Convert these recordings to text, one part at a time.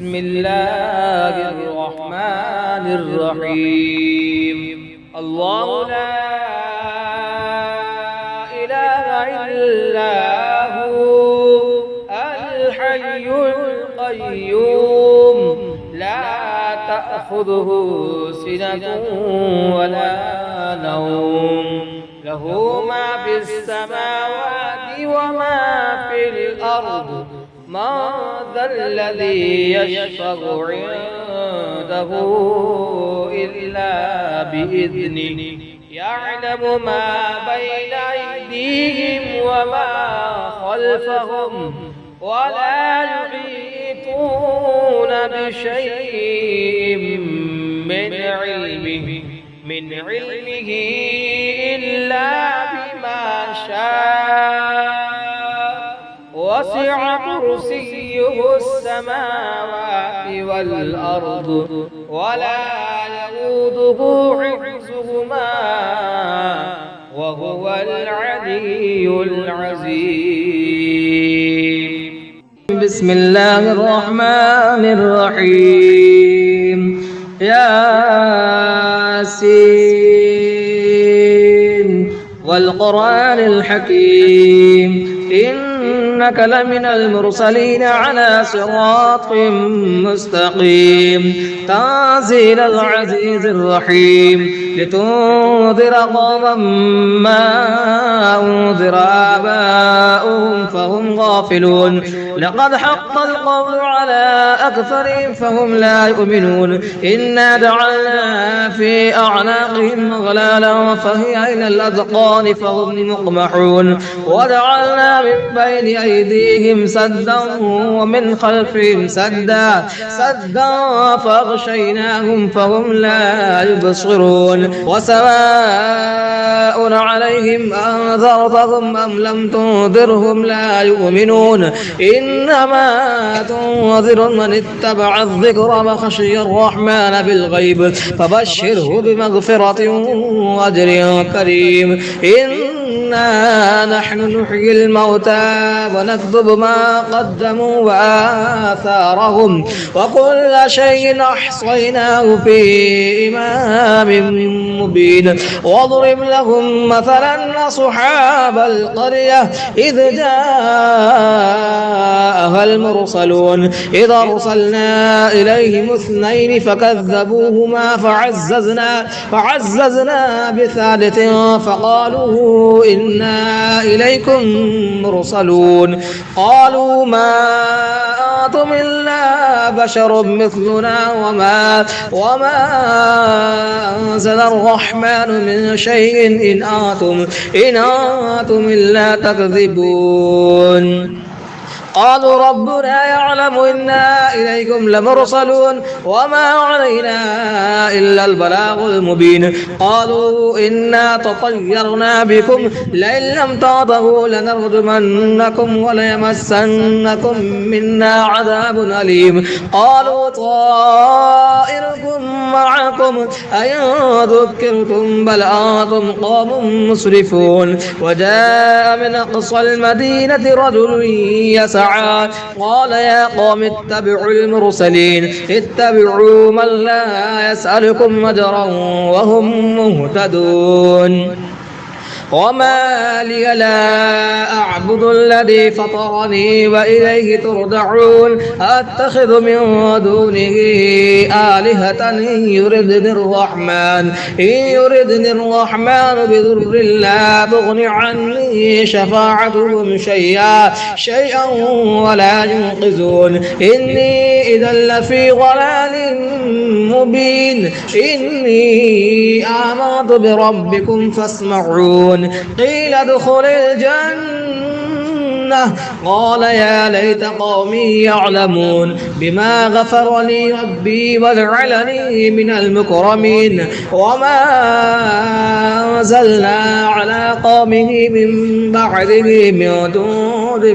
بسم الله الرحمن الرحيم. الله لا إله إلا هو الحي القيوم لا تأخذه سنة ولا نوم له ما في السماوات وما في الأرض ما ذا الذي يشفع عنده إلا بإذنه يعلم ما بين أيديهم وما خلفهم ولا يحيطون بشيء من علمه إلا بما شاء وسع كرسيه السماوات والأرض ولا يؤوده حفظهما وهو العلي العظيم. بسم الله الرحمن الرحيم. ياسين والقرآن الحكيم إنك لمن المرسلين على صراط مستقيم تنزيل العزيز الرحيم لتنذر قوما ما أنذر آباؤهم فهم غافلون لقد حق القول على أكثرهم فهم لا يؤمنون إنا جعلنا في أعناقهم أغلالا فهي إلى الأذقان فهم مقمحون وجعلنا من بين أيديهم سدا ومن خلفهم سدا فأغشيناهم فهم لا يبصرون وسواء عليهم أنذرتهم أم لم تنذرهم لا يؤمنون إنما تنذر من اتبع الذكر وخشي الرحمن بالغيب فبشره بمغفرة وأجر كريم. إنا نحن نحيي الموتى ونكتب ما قدموا وآثارهم وكل شيء أحصيناه في إمام مبين واضرب لهم مثلا أصحاب القرية إذ جاءها المرسلون إذ أرسلنا إليهم اثنين فكذبوهما فعززنا بثالث فقالوا إنا إليكم مرسلون قالوا ما أنتم إلا بشر مثلنا وما أنزل الرحمن من شيء إن أنتم إلا تكذبون قالوا ربنا يعلم إنا إليكم لمرسلون وما علينا إلا البلاغ المبين قالوا إنا تطيرنا بكم لئن لم تنتهوا لنرجمنكم وليمسنكم منا عذاب أليم قالوا طائركم معكم أئن ذكرتم بل أنتم قوم مسرفون وجاء من أقصى المدينة رجل يسعى قال يا قوم اتبعوا المرسلين اتبعوا من لا يسألكم أجرا وهم مهتدون وما لي لا أعبد الذي فطرني وإليه ترجعون أتخذ من دونه آلهة إن يردني الرحمن بضر لا تغن عني شفاعتهم شيئا ولا ينقذون إني إذا لفي ضلال مبين إني آمنت بربكم فاسمعون قيل ادخل الجنة قال يا ليت قومي يعلمون بما غفر لي ربي وجعلني من المكرمين وما أنزلنا على قومه من بعده من جند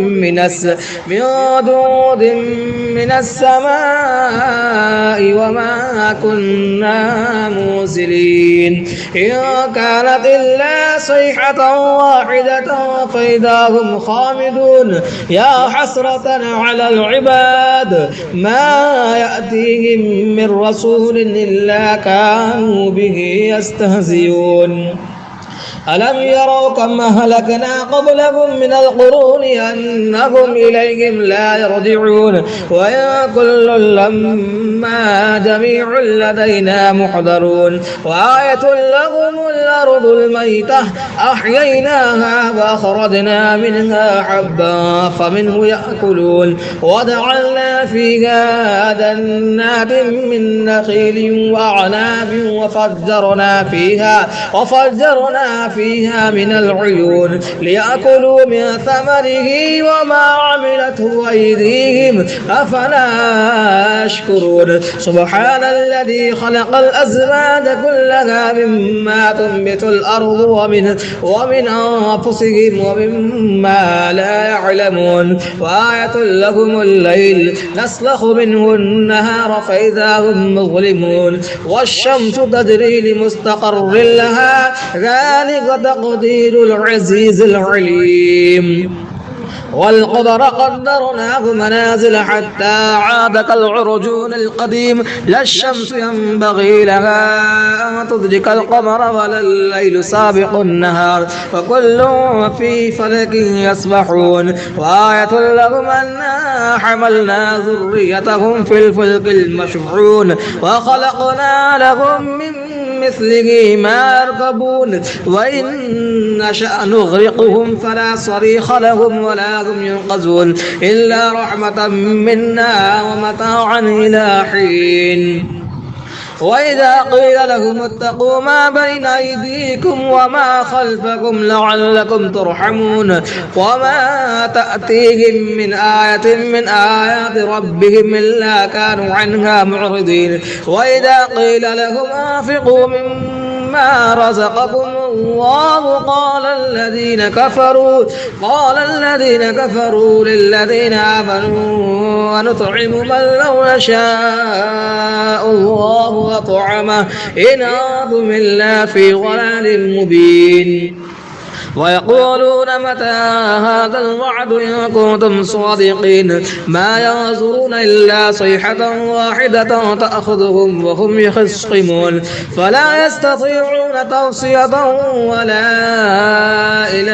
من السماء وما كنا منزلين إن كانت إلا صيحة واحدة فإذا هم خامدون يعملون يا حسرة على العباد ما يأتيهم من رسول إلا كانوا به يستهزئون ألم يروا كم أهلكنا قبلهم من القرون أنهم إليهم لا يرجعون وإن كل لما جميع لدينا محضرون وآية لهم الأرض الميتة أحييناها وأخرجنا منها حبا فمنه يأكلون وجعلنا فيها جنات من نخيل وأعناب وفجرنا فيها من العيون ليأكلوا من ثمره وما عملته أيديهم أفلا يشكرون سبحان الذي خلق الأزواج كلها مما تنبت الأرض ومن أنفسهم ومما لا يعلمون وآية لهم الليل نسلخ منه النهار فإذا هم مظلمون والشمس تجري لمستقر لها ذلك تقدير العزيز العليم والقمر قدرناه منازل حتى عاد كالعرجون القديم لا الشمس ينبغي لها أن تدرك القمر ولا الليل سابق النهار وكل في فلك يسبحون وآية لهم أنا حملنا ذريتهم في الفلك المشحون وخلقنا لهم من مثله ما يركبون وإن نشأ نغرقهم فلا صريخ لهم ولا هم ينقذون إلا رحمة منا ومتاعا إلى حين وإذا قيل لهم اتقوا ما بين أيديكم وما خلفكم لعلكم ترحمون وما تأتيهم من آية من آيات ربهم إلا كانوا عنها معرضين وإذا قيل لهم أنفقوا مما رزقكم الله قال الذين كفروا للذين آمنوا ونطعم من لو يشاء الله وطعمه إن أنتم إلا في ضلال مبين ويقولون متى هذا الوعد إن كنتم صادقين ما ينظرون إلا صيحة واحدة تأخذهم وهم يخصمون فلا يستطيعون توصية ولا إلى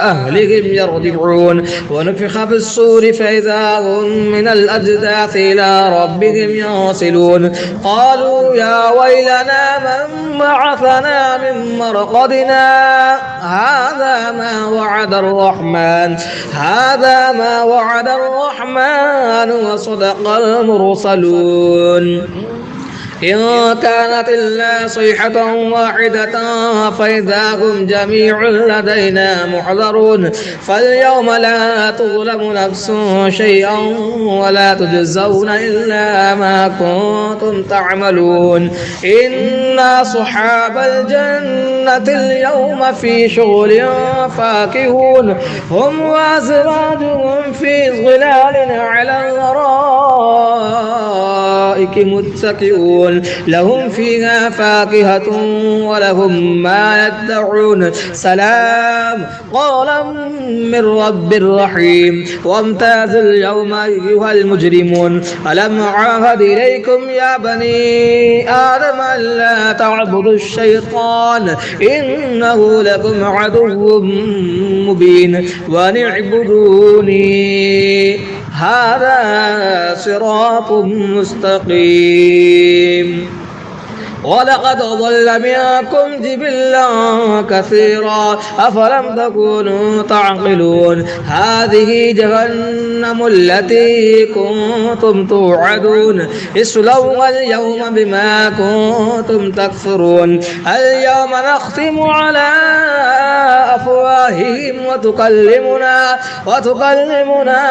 أهلهم يرجعون ونفخ في الصور فإذا هم من الأجداث إلى ربهم ينسلون قالوا يا ويلنا من بعثنا من مرقدنا هذا ما وعد الرحمن وصدق المرسلون إن كانت إلا صيحة واحدة فإذا هم جميع لدينا محضرون فاليوم لا تظلم نفس شيئا ولا تجزون إلا ما كنتم تعملون إن أصحاب الجنة اليوم في شغل فاكهون هم وأزواجهم في ظلال على الأرائك متكئون لهم فيها فاكهة ولهم ما يدعون سلام قولا من رب رحيم وامتازوا اليوم أيها المجرمون ألم أعهد إليكم يا بني آدم ألا تعبدوا الشيطان إنه لكم عدو مبين وأن اعبدوني هذا صراط مستقيم ولقد ضل منكم جبلا كثيرا أفلم تكونوا تعقلون هذه جهنم التي كنتم توعدون اصلوها اليوم بما كنتم تكفرون اليوم نختم على أفواههم وتكلمنا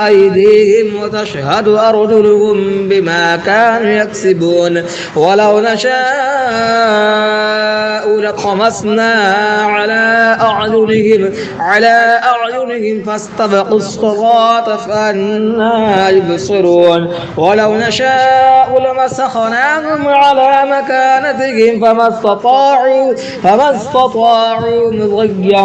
أيديهم وتشهد أرجلهم بما كانوا يكسبون ولو ولو نشاء لطمسنا على أعينهم فاستبقوا الصراط فأنى يبصرون ولو نشاء لمسخناهم على مكانتهم فما استطاعوا مضيا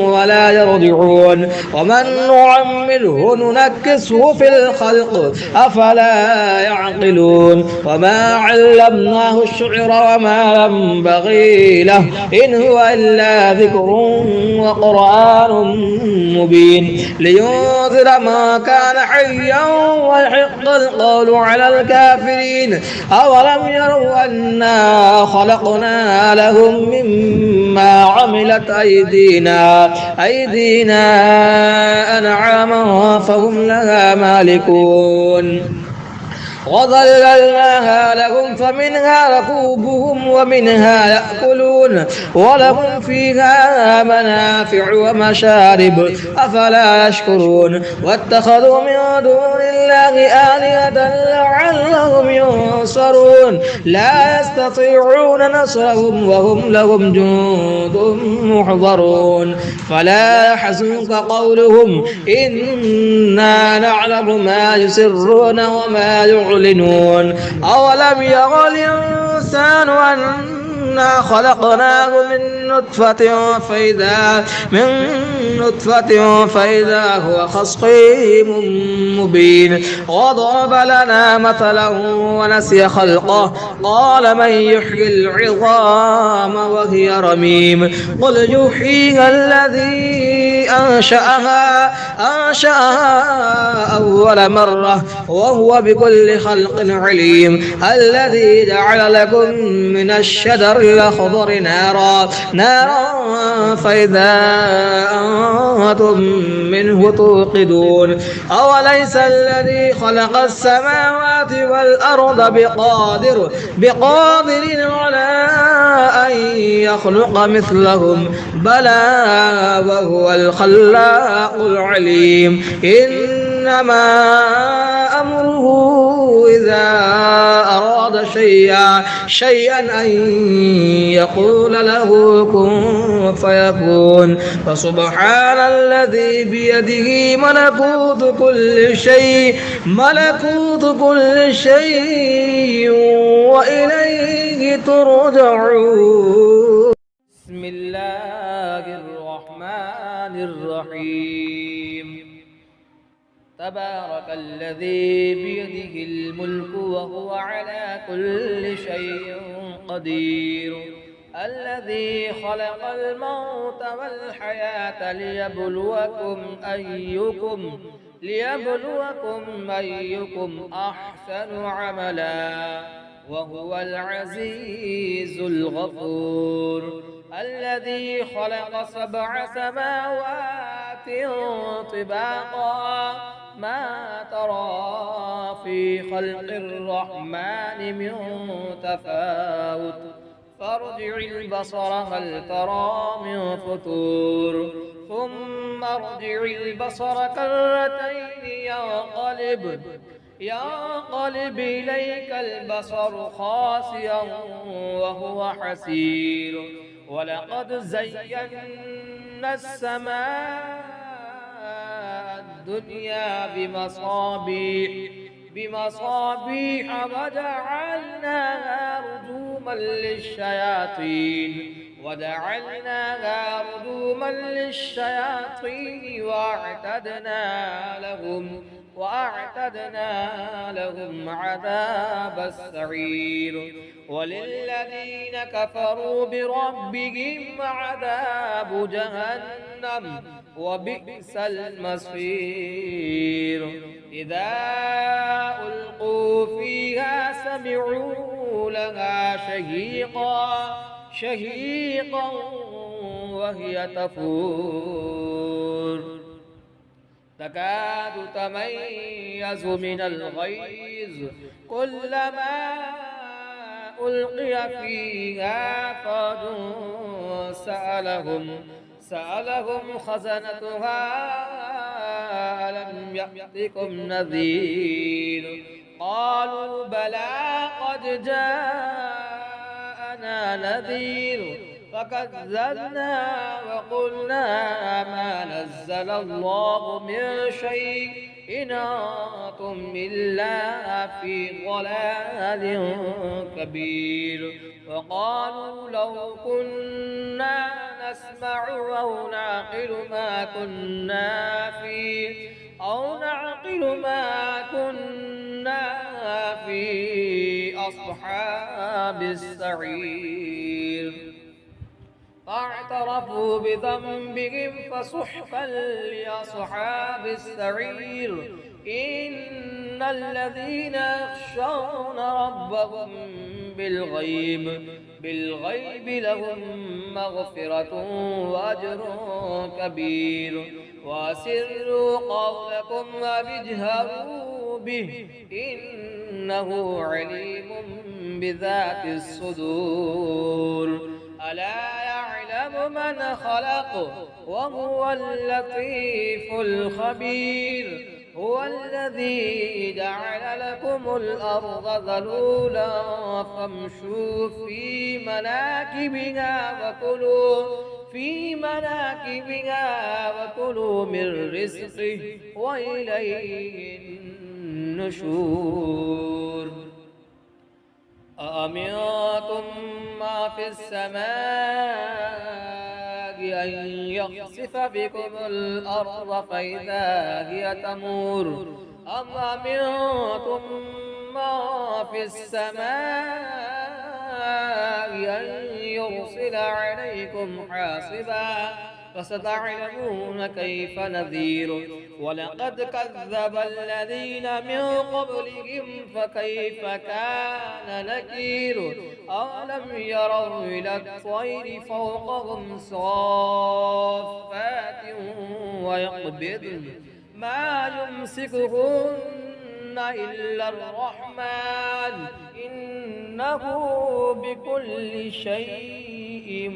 ولا يرجعون ومن نعمره ننكسه في الخلق أفلا يعقلون وما علمناه الشعر وما ينبغي له إن هو إلا ذكر وقرآن مبين لينذر ما كان حيا ويحق القول على الكافرين أولم يروا أنا خلقنا لهم مما عملت أيدينا أنعاما فهم لها مالكون وظللناها لهم فمنها ركوبهم ومنها يأكلون ولهم فيها منافع ومشارب أفلا يشكرون واتخذوا من دون الله آلهة لعلهم ينصرون لا يستطيعون نصرهم وهم لهم جند محضرون فلا يحزنك قولهم إنا نعلم ما يسرون وما يعلنون أولم ير الإنسان أنا خلقناه من نطفة فإذا هو خصيم مبين وضرب لنا مثلا ونسي خلقه قال من يحيي العظام وهي رميم قل يحييها الذي أنشأها أول مرة وهو بكل خلق عليم الذي جعل لكم من الشجر الأخضر نارا فإذا أنتم منه توقدون أوليس الذي خلق السماوات والأرض بقادر على أن يخلق مثلهم بلى وهو الخلاق العليم إنما أمره إذا أراد شيئا أن يقول له كن فيكون فسبحان الذي بيده ملكوت كل شيء وإليه ترجعون بسم الله الرحمن الرحيم تبارك الذي بيده الملك وهو على كل شيء قدير الذي خلق الموت والحياة ليبلوكم أيكم أحسن عملا وهو العزيز الغفور الذي خلق 7 سماوات طباقا ما ترى في خلق الرحمن من تفاوت فارجع البصر هل ترى من فطور ثم ارجع البصر كرتين ينقلب إليك البصر خاسئا وهو حسير ولقد زينا السماء الدنيا بمصابيح وجعلناها رجوما للشياطين وأعتدنا لهم عذاب السعير وللذين كفروا بربهم عذاب جهنم وبئس المصير إذا ألقوا فيها سمعوا لها شهيقا وهي تفور تكاد تميز من الغيظ كلما ألقي فيها فوج سألهم خزنتها ألم يأتكم نذير قالوا بلى قد جاء نذير فكذبنا وقلنا ما نزل الله من شيء إن أنتم إلا في ضلال كبير. وقالوا لو كنا نسمع أو نعقل ما كنا في أصحاب السعير. فاعترفوا بذنبهم فسحقا لأصحاب السعير. إن الذين يخشون ربهم بالغيب لهم مغفرة وأجر كبير. وأسروا قولكم واجهروا به إنه عليم بذات الصدور. ألا يعلم من خلق وهو اللطيف الخبير. هو الذي جعل لكم الأرض ذلولا فامشوا في مناكبها وكلوا من رزقه وإليه النشور. أأمنتم ما في السماء أن يخسف بكم الأرض فإذا هي تمور أم أمنتم ما في السماء أن يرسل عليكم حاصبا فستعلمون كيف نذير. ولقد كذب الذين من قبلهم فكيف كان نكير. أولم يروا إلى الطير فوقهم صافات ويقبضن ما يمسكهن إلا الرحمن إنه بكل شيء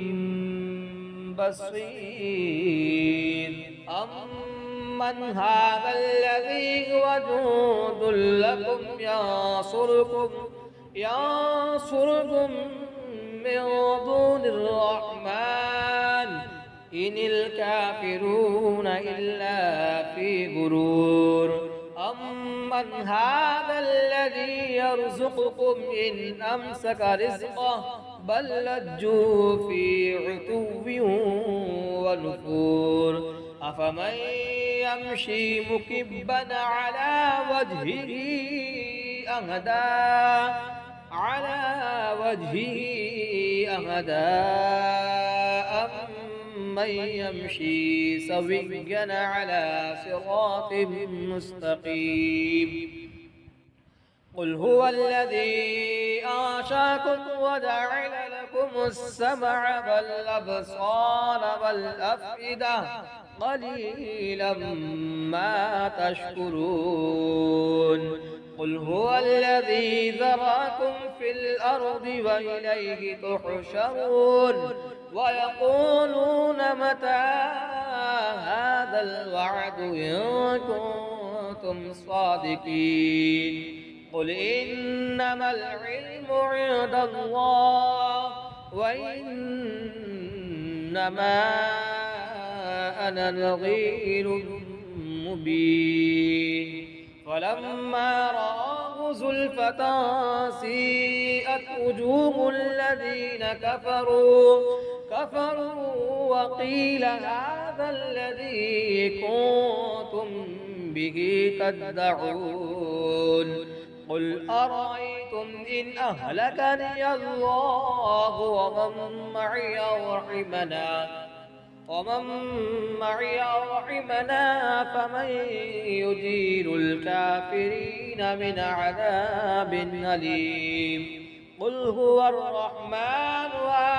بصير. أمن هذا الذي هو جند لكم ينصركم من دون الرحمن إن الكافرون إلا في غرور. أمن هذا الذي يرزقكم إن أمسك رزقه بل لجوا في عتو ونفور. أفمن يمشي مكبا على وجهه أهدى أمن يمشي سويا على صراط مستقيم. قل هو الذي أنشأكم وجعل لكم السمع والأبصار والأفئدة قليلا ما تشكرون. قل هو الذي ذرأكم في الأرض وإليه تحشرون. ويقولون متى هذا الوعد إن كنتم صادقين. قل إنما العلم عند الله وإنما أنا نذير مبين. فلما رآه زلفة سيئت وجوه الذين كفروا وقيل هذا الذي كنتم به تدعون. قل أرأيتم إن أهلكني الله ومن معي أو رحمنا فمن يجير الكافرين من عذاب أليم. قل هو الرحمن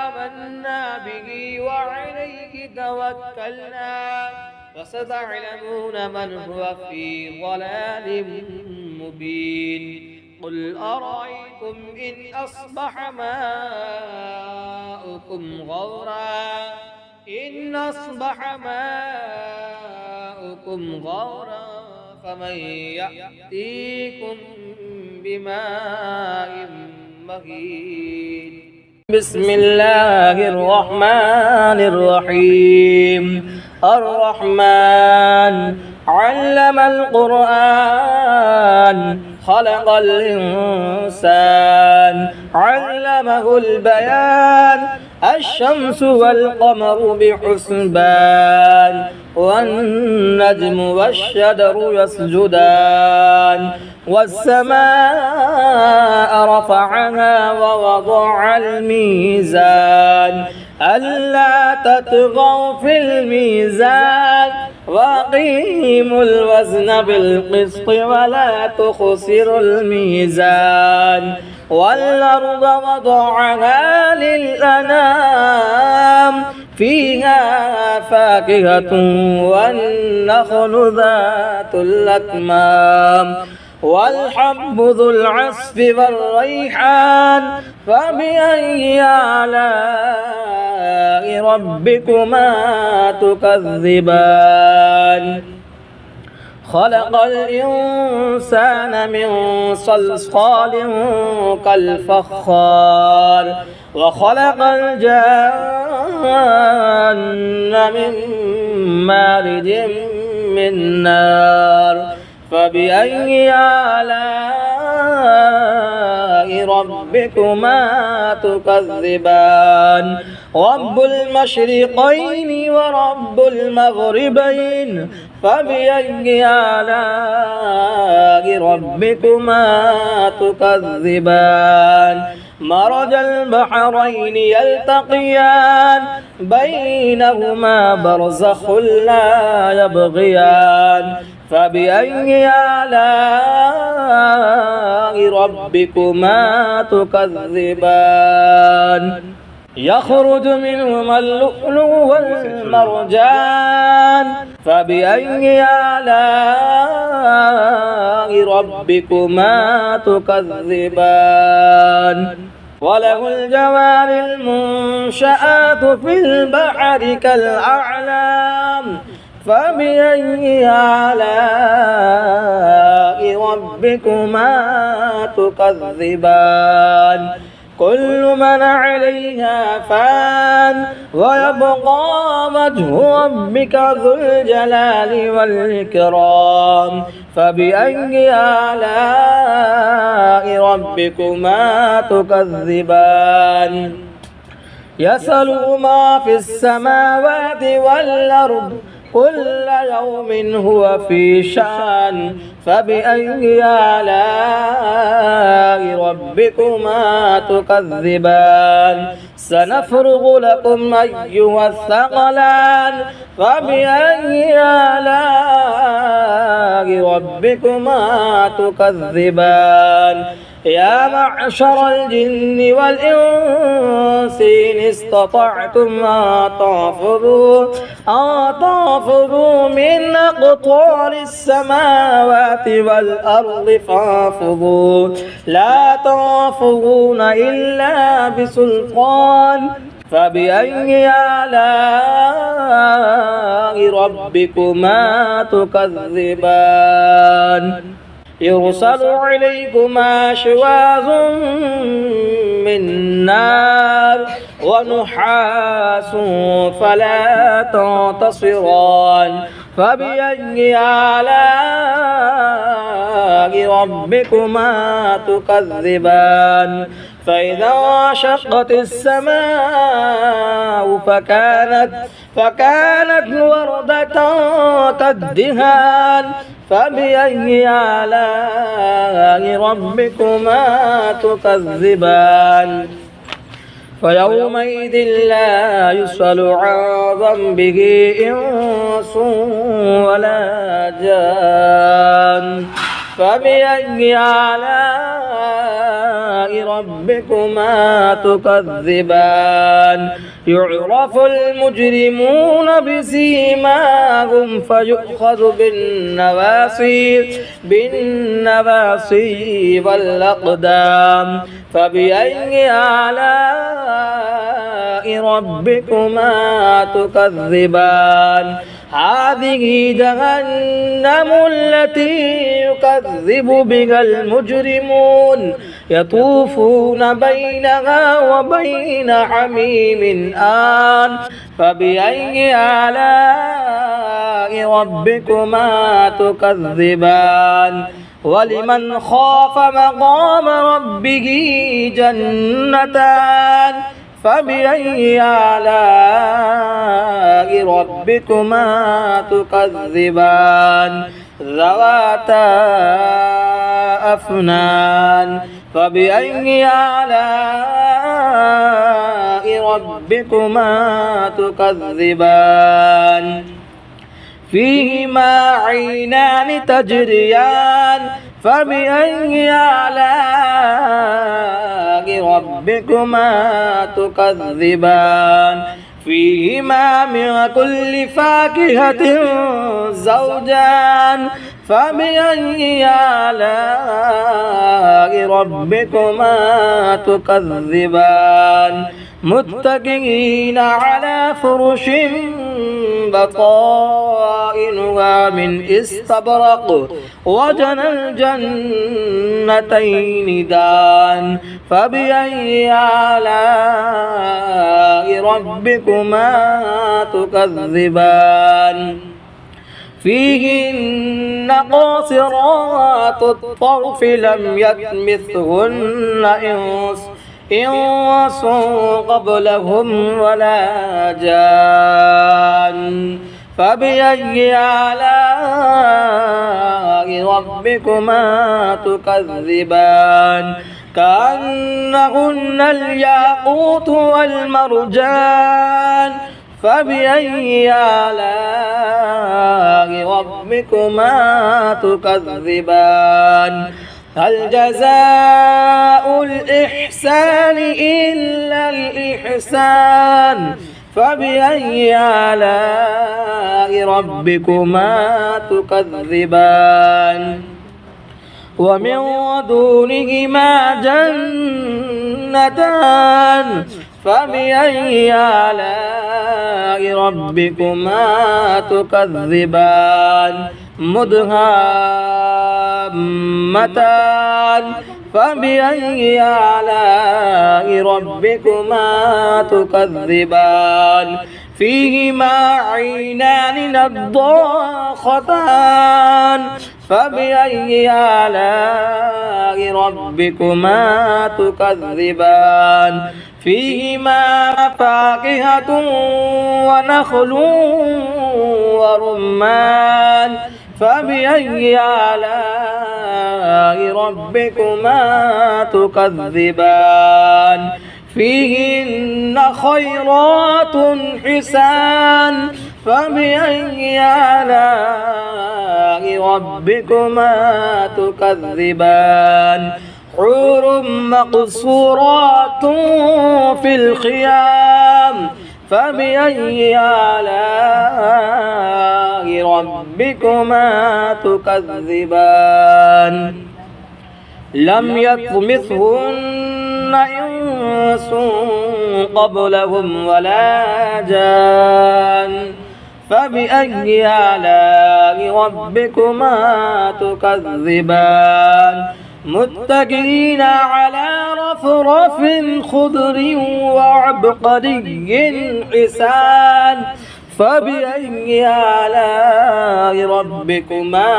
آمنا به وعليه توكلنا فستعلمون من هو في ضلال مبين. قل أرأيتم إن أصبح ماؤكم غورا فمن يأتيكم بماء مهين. بسم الله الرحمن الرحيم الرحمن علم القرآن خلق الإنسان علمه البيان الشمس والقمر بحسبان والنجم والشجر يسجدان والسماء رفعها ووضع الميزان ألا تطغوا في الميزان وأقيموا الوزن بالقسط ولا تخسروا الميزان والأرض وضعها للأنام فيها فاكهة والنخل ذات الأكمام والحب ذو العصف والريحان فبأي آلاء ربكما تكذبان خلق الإنسان من صلصال كالفخار وخلق الجان من مارج من نار فبأي آلاء ربكما تكذبان رب المشرقين ورب المغربين فبأي آلاء ربكما تكذبان مرج البحرين يلتقيان بينهما برزخ لا يبغيان فبأي آلاء ربكما تكذبان يخرج منهما اللؤلؤ والمرجان فبأي آلاء ربكما تكذبان وله الجوار المنشآت في البحر كالأعلام فبأي آلاء ربكما تكذبان كل من عليها فان ويبقى وجه ربك ذو الجلال والإكرام فبأي آلاء ربكما تكذبان يسأله ما في السماوات والأرض كل يوم هو في شأن فبأي آلاء ربكما تكذبان سنفرغ لكم أيها الثقلان فبأي آلاء ربكما تكذبان يا معشر الجن والإنس إن استطعتم أن تنفذوا من أقطار السماوات والأرض فانفذوا لا تنفذون إلا بسلطان فبأي آلاء ربكما تكذبان يرسل عليكما شواظ من نار ونحاس فلا تنتصران فبأي آلاء ربكما تكذبان فإذا انشقت السماء فكانت وردة كالدهان فبأي آلاء ربكما تكذبان فيومئذ لا يسأل عن ذنبه إنس ولا جان فبأي آلاء ربكما تكذبان يعرف المجرمون بسيماهم فيؤخذ بالنواصي والأقدام فبأي آلاء ربكما تكذبان هذه جهنم التي يكذب بها المجرمون يطوفون بينها وبين حميم آن فبأي آلاء ربكما تكذبان ولمن خاف مقام ربه جنتان فبأي آلاء ربكما تكذبان ذواتا أفنان فبأي آلاء ربكما تكذبان فيهما عينان تجريان فبأي آلاء ربكما تكذبان فيهما من كل فاكهة زوجان فبأي آلاء ربكما تكذبان متكئين على فرش بطائنها من استبرق وجنى الجنتين دان فبأي آلاء ربكما تكذبان فيهن قاصرات الطرف لم يطمثهن إنس قبلهم ولا جان فبأي آلاء ربكما تكذبان كأنهن الياقوت والمرجان فبأي آلاء ربكما تكذبان هل جزاء الإحسان إلا الإحسان فبأي آلاء ربكما تكذبان ومن دونهما جنتان فبأي آلاء ربكما تكذبان مدهامتان فبأي آلاء ربكما تكذبان فيهما عينان نضاختان فبأي آلاء ربكما تكذبان فيهما فاكهة ونخل ورمان فبأي آلاء ربكما تكذبان فيهن خيرات حسان فبأي آلاء ربكما تكذبان حور مقصورات في الخيام فبأي آلاء ربكما تكذبان لم يطمثهن إنس قبلهم ولا جان فبأي آلاء ربكما تكذبان متكئين على رفرف خضر وعبقري حسان فبأي آلاء ربكما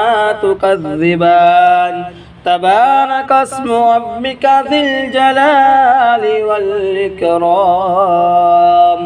تكذبان تبارك اسم ربك ذي الجلال والإكرام.